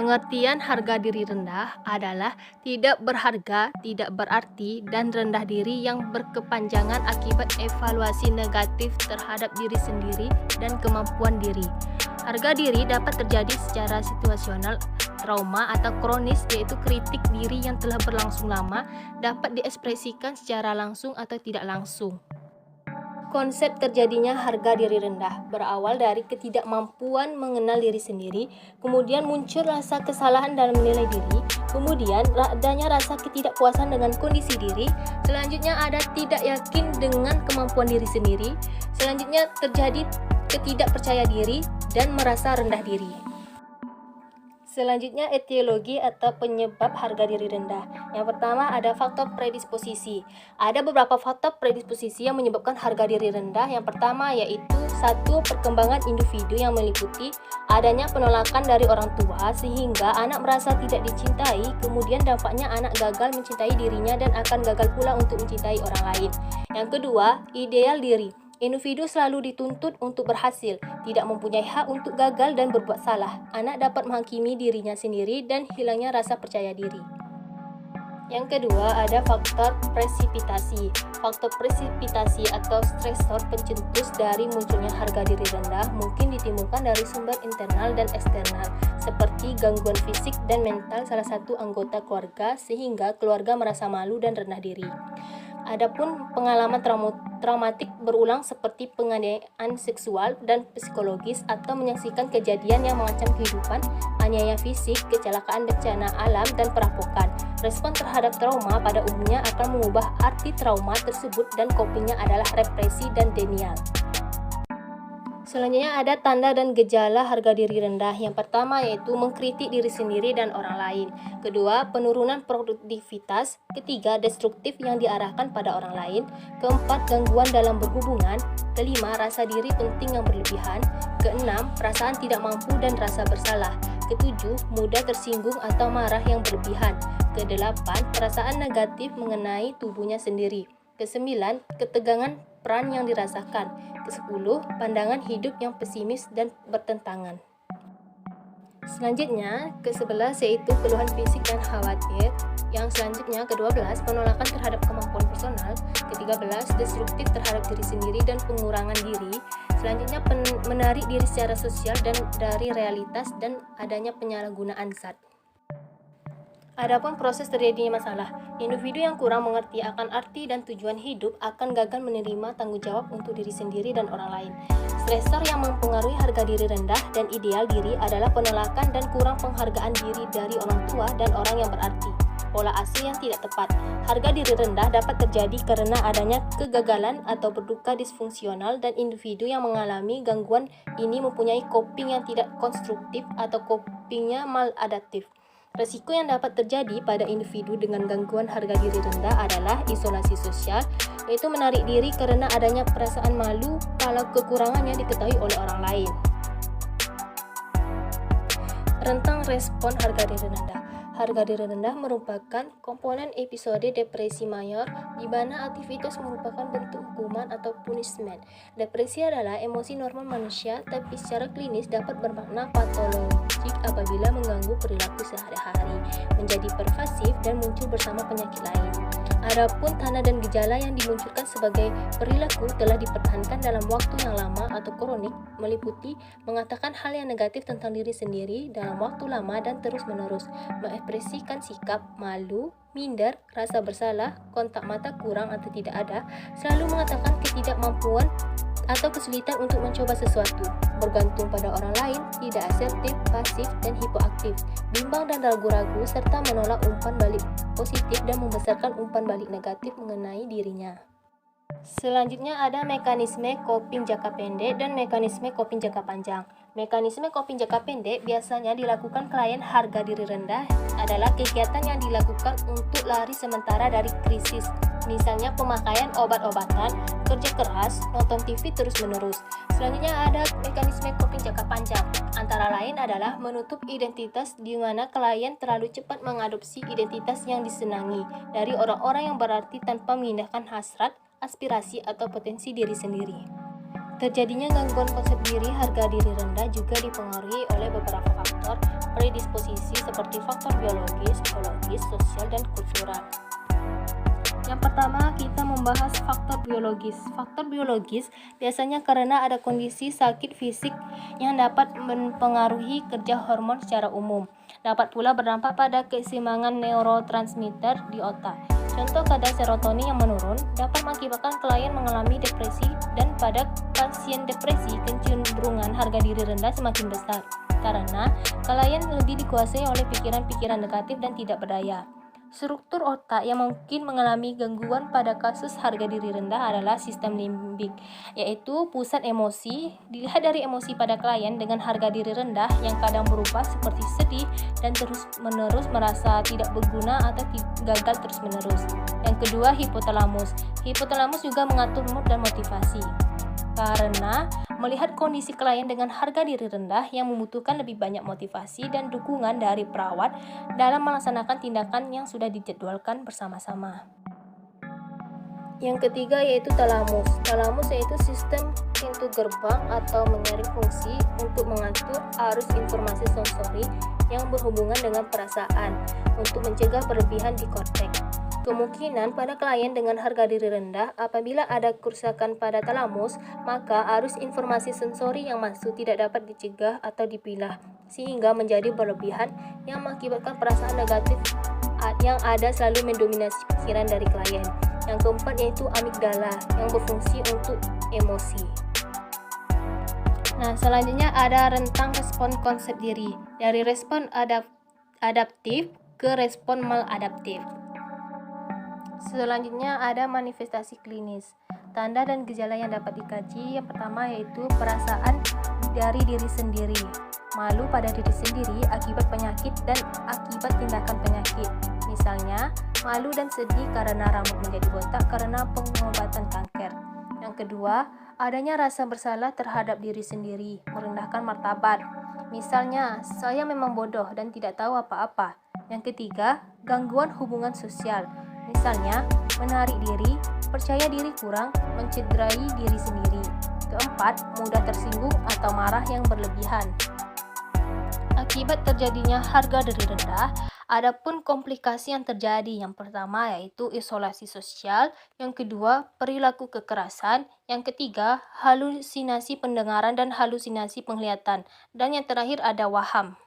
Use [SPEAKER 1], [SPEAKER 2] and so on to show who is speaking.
[SPEAKER 1] Pengertian harga diri rendah adalah tidak berharga, tidak berarti, dan rendah diri yang berkepanjangan akibat evaluasi negatif terhadap diri sendiri dan kemampuan diri. Harga diri dapat terjadi secara situasional, trauma, atau kronis, yaitu kritik diri yang telah berlangsung lama, dapat diekspresikan secara langsung atau tidak langsung. Konsep terjadinya harga diri rendah berawal dari ketidakmampuan mengenal diri sendiri, kemudian muncul rasa kesalahan dalam menilai diri, kemudian adanya rasa ketidakpuasan dengan kondisi diri, selanjutnya ada tidak yakin dengan kemampuan diri sendiri, selanjutnya terjadi ketidakpercaya diri dan merasa rendah diri. Selanjutnya, etiologi atau penyebab harga diri rendah. Yang pertama ada faktor predisposisi. Ada beberapa faktor predisposisi yang menyebabkan harga diri rendah. Yang pertama yaitu 1. Perkembangan individu yang meliputi adanya penolakan dari orang tua sehingga anak merasa tidak dicintai, kemudian dampaknya anak gagal mencintai dirinya dan akan gagal pula untuk mencintai orang lain. Yang kedua, ideal diri. Individu selalu dituntut untuk berhasil, tidak mempunyai hak untuk gagal dan berbuat salah. Anak dapat menghakimi dirinya sendiri dan hilangnya rasa percaya diri. Yang kedua, ada faktor presipitasi. Faktor presipitasi atau stresor pencetus dari munculnya harga diri rendah mungkin ditimbulkan dari sumber internal dan eksternal, seperti gangguan fisik dan mental salah satu anggota keluarga sehingga keluarga merasa malu dan rendah diri. Adapun pengalaman traumatik berulang seperti penganiayaan seksual dan psikologis atau menyaksikan kejadian yang mengancam kehidupan, aniaya fisik, kecelakaan bencana alam, dan perampokan. Respon terhadap trauma pada umumnya akan mengubah arti trauma tersebut dan copingnya adalah represi dan denial. Selanjutnya ada tanda dan gejala harga diri rendah. Yang pertama yaitu mengkritik diri sendiri dan orang lain. Kedua, penurunan produktivitas. Ketiga, destruktif yang diarahkan pada orang lain. Keempat, gangguan dalam berhubungan. Kelima, rasa diri penting yang berlebihan. Keenam, perasaan tidak mampu dan rasa bersalah. Ketujuh, mudah tersinggung atau marah yang berlebihan. Kedelapan, perasaan negatif mengenai tubuhnya sendiri. Kesembilan, ketegangan peran yang dirasakan. Kesepuluh, pandangan hidup yang pesimis dan bertentangan. Selanjutnya, ke-11 yaitu keluhan fisik dan khawatir. Yang selanjutnya, ke-12, penolakan terhadap kemampuan personal. Ke-13, destruktif terhadap diri sendiri dan pengurangan diri. Selanjutnya, menarik diri secara sosial dan dari realitas dan adanya penyalahgunaan zat. Adapun proses terjadinya masalah, individu yang kurang mengerti akan arti dan tujuan hidup akan gagal menerima tanggung jawab untuk diri sendiri dan orang lain. Stresor yang mempengaruhi harga diri rendah dan ideal diri adalah penolakan dan kurang penghargaan diri dari orang tua dan orang yang berarti. Pola asuh yang tidak tepat. Harga diri rendah dapat terjadi karena adanya kegagalan atau berduka disfungsional dan individu yang mengalami gangguan ini mempunyai coping yang tidak konstruktif atau copingnya maladaptif. Resiko yang dapat terjadi pada individu dengan gangguan harga diri rendah adalah isolasi sosial, yaitu menarik diri karena adanya perasaan malu kalau kekurangannya diketahui oleh orang lain. Rentang respon harga diri rendah. Harga diri rendah merupakan komponen episode depresi mayor di mana aktivitas merupakan bentuk hukuman atau punishment. Depresi adalah emosi normal manusia, tapi secara klinis dapat bermakna patologik apabila mengganggu perilaku sehari-hari, menjadi pervasif dan muncul bersama penyakit lain. Adapun tanda dan gejala yang dimunculkan sebagai perilaku telah dipertahankan dalam waktu yang lama atau kronik, meliputi mengatakan hal yang negatif tentang diri sendiri dalam waktu lama dan terus-menerus, mengekspresikan sikap malu, minder, rasa bersalah, kontak mata kurang atau tidak ada, selalu mengatakan ketidakmampuan atau kesulitan untuk mencoba sesuatu, bergantung pada orang lain, tidak asertif, pasif, dan hipoaktif, bimbang dan ragu-ragu, serta menolak umpan balik positif dan membesarkan umpan balik negatif mengenai dirinya. Selanjutnya ada mekanisme coping jangka pendek dan mekanisme coping jangka panjang. Mekanisme coping jangka pendek biasanya dilakukan klien harga diri rendah adalah kegiatan yang dilakukan untuk lari sementara dari krisis, misalnya pemakaian obat-obatan, kerja keras, nonton TV terus-menerus. Selanjutnya ada mekanisme coping jangka panjang, antara lain adalah menutup identitas di mana klien terlalu cepat mengadopsi identitas yang disenangi dari orang-orang yang berarti tanpa memindahkan hasrat, aspirasi, atau potensi diri sendiri. Terjadinya gangguan konsep diri, harga diri rendah juga dipengaruhi oleh beberapa faktor predisposisi seperti faktor biologis, psikologis, sosial, dan kultural. Yang pertama, kita membahas faktor biologis. Faktor biologis biasanya karena ada kondisi sakit fisik yang dapat mempengaruhi kerja hormon secara umum. Dapat pula berdampak pada keseimbangan neurotransmitter di otak. Contoh kadar serotonin yang menurun dapat mengakibatkan klien mengalami depresi, dan pada pasien depresi kecenderungan harga diri rendah semakin besar karena klien lebih dikuasai oleh pikiran-pikiran negatif dan tidak berdaya. Struktur otak yang mungkin mengalami gangguan pada kasus harga diri rendah adalah sistem limbik, yaitu pusat emosi. Dilihat dari emosi pada klien dengan harga diri rendah yang kadang berubah seperti sedih dan terus-menerus merasa tidak berguna atau gagal terus-menerus. Yang kedua, hipotalamus. Hipotalamus juga mengatur mood dan motivasi. Karena melihat kondisi klien dengan harga diri rendah yang membutuhkan lebih banyak motivasi dan dukungan dari perawat dalam melaksanakan tindakan yang sudah dijadwalkan bersama-sama. Yang ketiga yaitu talamus. Talamus yaitu sistem pintu gerbang atau menyaring fungsi untuk mengatur arus informasi sensori yang berhubungan dengan perasaan untuk mencegah berlebihan di korteks. Kemungkinan pada klien dengan harga diri rendah, apabila ada kerusakan pada talamus, maka arus informasi sensori yang masuk tidak dapat dicegah atau dipilah, sehingga menjadi berlebihan yang mengakibatkan perasaan negatif yang ada selalu mendominasi pikiran dari klien. Yang keempat yaitu amigdala yang berfungsi untuk emosi. Nah, selanjutnya ada rentang respon konsep diri, dari respon adaptif ke respon maladaptif. Selanjutnya ada manifestasi klinis. Tanda dan gejala yang dapat dikaji, yang pertama yaitu perasaan dari diri sendiri, malu pada diri sendiri akibat penyakit dan akibat tindakan penyakit. Misalnya, malu dan sedih karena rambut menjadi botak karena pengobatan kanker. Yang kedua, adanya rasa bersalah terhadap diri sendiri, merendahkan martabat. Misalnya, saya memang bodoh dan tidak tahu apa-apa. Yang ketiga, gangguan hubungan sosial. Misalnya, menarik diri, percaya diri kurang, mencederai diri sendiri. Keempat, mudah tersinggung atau marah yang berlebihan. Akibat terjadinya harga diri rendah, adapun komplikasi yang terjadi, yang pertama yaitu isolasi sosial, yang kedua perilaku kekerasan, yang ketiga halusinasi pendengaran dan halusinasi penglihatan, dan yang terakhir ada waham.